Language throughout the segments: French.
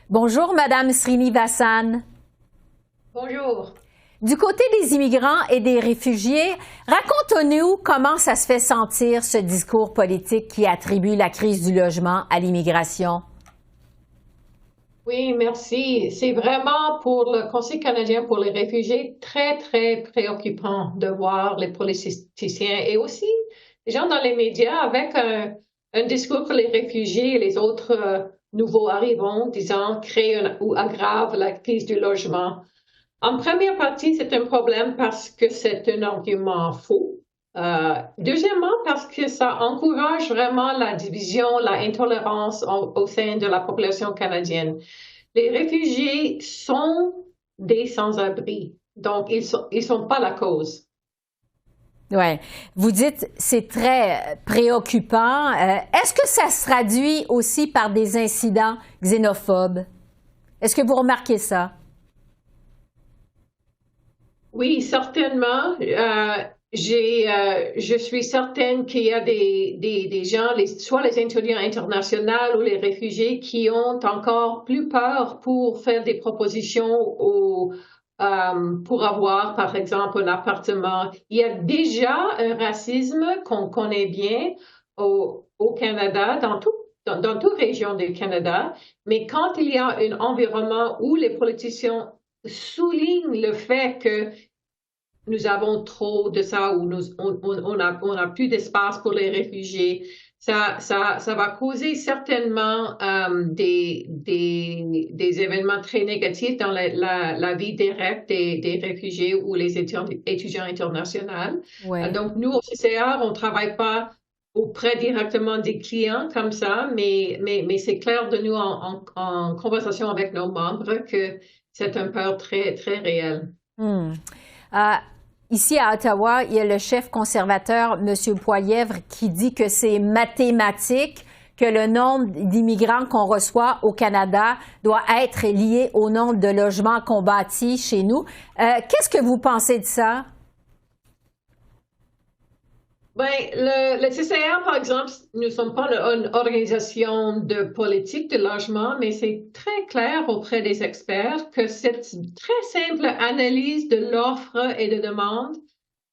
Bonjour, Madame Srinivasan. Bonjour. Du côté des immigrants et des réfugiés, raconte-nous comment ça se fait sentir ce discours politique qui attribue la crise du logement à l'immigration. Oui, merci. C'est vraiment pour le Conseil canadien pour les réfugiés très, très préoccupant de voir les politiciens et aussi les gens dans les médias avec un discours pour les réfugiés et les autres nouveaux arrivants disant créer ou aggrave la crise du logement. En première partie, c'est un problème parce que c'est un argument faux. Deuxièmement, parce que ça encourage vraiment la division, la intolérance au sein de la population canadienne. Les réfugiés sont des sans-abri, donc ils sont pas la cause. Ouais. Vous dites c'est très préoccupant. Est-ce que ça se traduit aussi par des incidents xénophobes? Est-ce que vous remarquez ça? Oui, certainement. Je suis certaine qu'il y a des gens, soit les étudiants internationaux ou les réfugiés, qui ont encore plus peur pour faire des propositions pour avoir, par exemple, un appartement. Il y a déjà un racisme qu'on connaît bien au Canada, dans toute région du Canada, mais quand il y a un environnement où les politiciens soulignent le fait que nous avons trop de ça ou on a plus d'espace pour les réfugiés. Ça va causer certainement des événements très négatifs dans la vie directe des réfugiés ou les étudiants internationaux. Ouais. Donc, nous, au CCR, on ne travaille pas auprès directement des clients comme ça, mais c'est clair de nous en conversation avec nos membres que c'est un peur très, très réel. Hmm. Euh, Ici à Ottawa, il y a le chef conservateur, M. Poilievre, qui dit que c'est mathématique que le nombre d'immigrants qu'on reçoit au Canada doit être lié au nombre de logements qu'on bâtit chez nous. Qu'est-ce que vous pensez de ça? Ben, le CCR, par exemple, nous ne sommes pas une organisation de politique de logement, mais c'est très clair auprès des experts que cette très simple analyse de l'offre et de demande,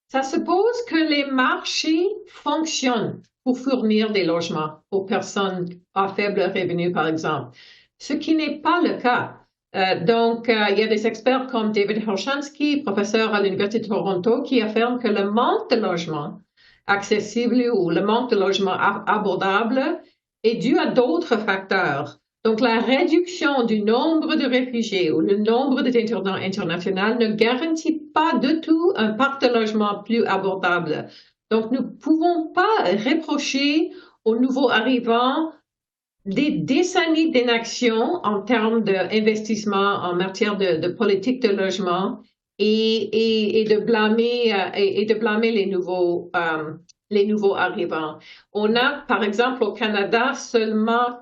ça suppose que les marchés fonctionnent pour fournir des logements aux personnes à faible revenu, par exemple, ce qui n'est pas le cas. Il y a des experts comme David Helsinki, professeur à l'Université de Toronto, qui affirment que le manque de logements accessibles ou le manque de logements abordables est dû à d'autres facteurs. Donc, la réduction du nombre de réfugiés ou le nombre d'étudiants internationaux ne garantit pas du tout un parc de logement plus abordable. Donc, nous ne pouvons pas reprocher aux nouveaux arrivants des décennies d'inaction en termes d'investissement en matière de politique de logement et de blâmer les nouveaux arrivants. On a, par exemple, au Canada, seulement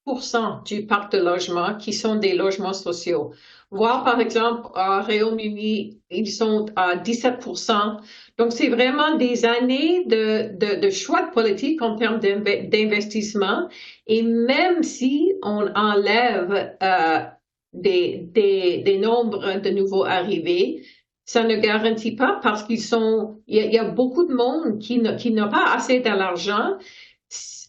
4% du parc de logement qui sont des logements sociaux. Voire, par exemple, au Royaume-Uni, ils sont à 17%. Donc, c'est vraiment des années de choix de politique en termes d'investissement. Et même si on enlève des nombres de nouveaux arrivés, ça ne garantit pas parce il y a beaucoup de monde qui n'a pas assez d'argent.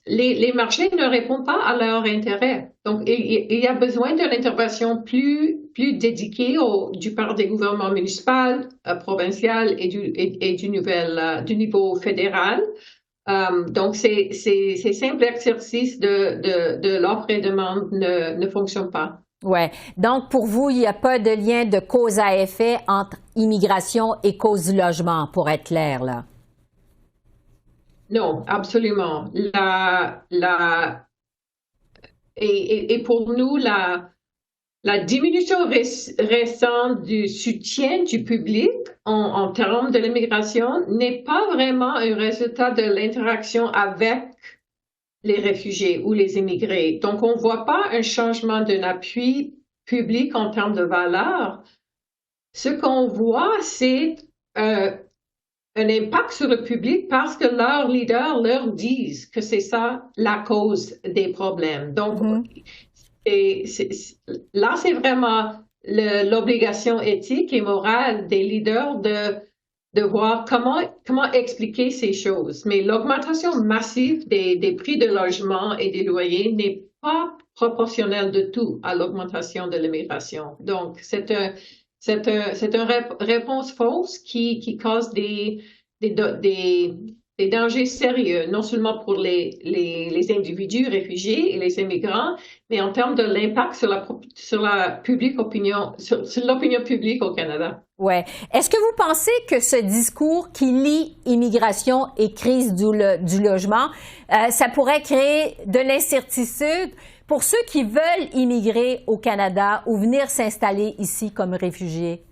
Les marchés ne répondent pas à leur intérêt. Donc, il y a besoin d'une intervention plus dédiquée du part des gouvernements municipaux, provinciaux du niveau fédéral. Donc, ces simples exercices de l'offre et demande ne fonctionnent pas. Ouais. Donc, pour vous, il n'y a pas de lien de cause à effet entre immigration et cause du logement, pour être clair, là. Non, absolument. Et pour nous, la diminution récente du soutien du public en termes de l'immigration n'est pas vraiment un résultat de l'interaction avec les réfugiés ou les immigrés. Donc, on ne voit pas un changement d'un appui public en termes de valeur. Ce qu'on voit, c'est un impact sur le public parce que leurs leaders leur disent que c'est ça la cause des problèmes. Donc, Mhm. Là, c'est vraiment l'obligation éthique et morale des leaders de voir comment expliquer ces choses. Mais l'augmentation massive des prix de logement et des loyers n'est pas proportionnelle de tout à l'augmentation de l'immigration. Donc, c'est une réponse fausse qui cause des, des dangers sérieux, non seulement pour les individus réfugiés et les immigrants, mais en termes de l'impact sur l'opinion publique au Canada. Ouais. Est-ce que vous pensez que ce discours qui lie immigration et crise du logement, ça pourrait créer de l'incertitude pour ceux qui veulent immigrer au Canada ou venir s'installer ici comme réfugiés?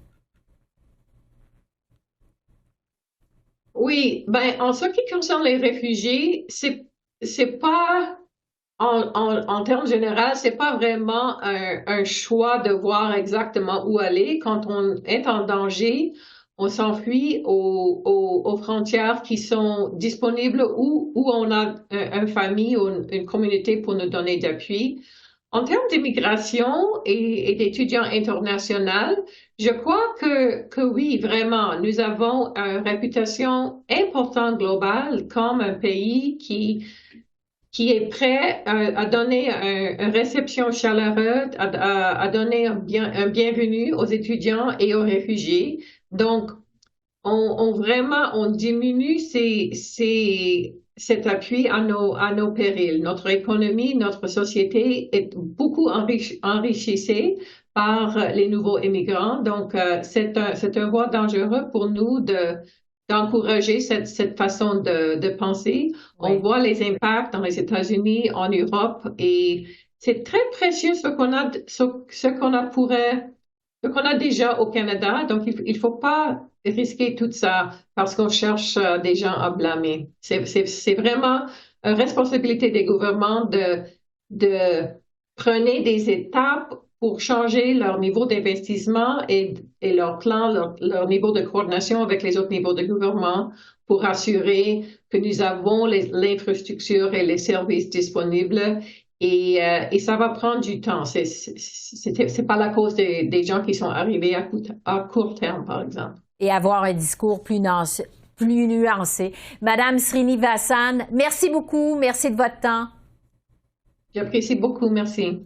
Oui, ben, en ce qui concerne les réfugiés, c'est pas, en termes généraux, c'est pas vraiment un choix de voir exactement où aller. Quand on est en danger, on s'enfuit aux frontières qui sont disponibles où on a une famille ou une communauté pour nous donner d'appui. En termes d'immigration et d'étudiants internationaux, je crois que oui, vraiment, nous avons une réputation importante globale comme un pays qui est prêt à donner une réception chaleureuse, à donner un bienvenu aux étudiants et aux réfugiés. Donc, on diminue cet appui à nos périls. Notre économie, notre société est beaucoup enrichissée par les nouveaux immigrants. Donc, c'est un voie dangereux pour nous d'encourager cette façon de penser. Oui. On voit les impacts dans les États-Unis, en Europe, et c'est très précieux ce qu'on a déjà au Canada. Donc, il faut pas risquer tout ça parce qu'on cherche des gens à blâmer. C'est vraiment une responsabilité des gouvernements de prendre des étapes pour changer leur niveau d'investissement et leur plan, leur niveau de coordination avec les autres niveaux de gouvernement pour assurer que nous avons l'infrastructure et les services disponibles. Et ça va prendre du temps. C'est pas la cause des gens qui sont arrivés à court terme, par exemple. Et avoir un discours plus nuancé. Madame Srinivasan, merci beaucoup. Merci de votre temps. J'apprécie beaucoup. Merci.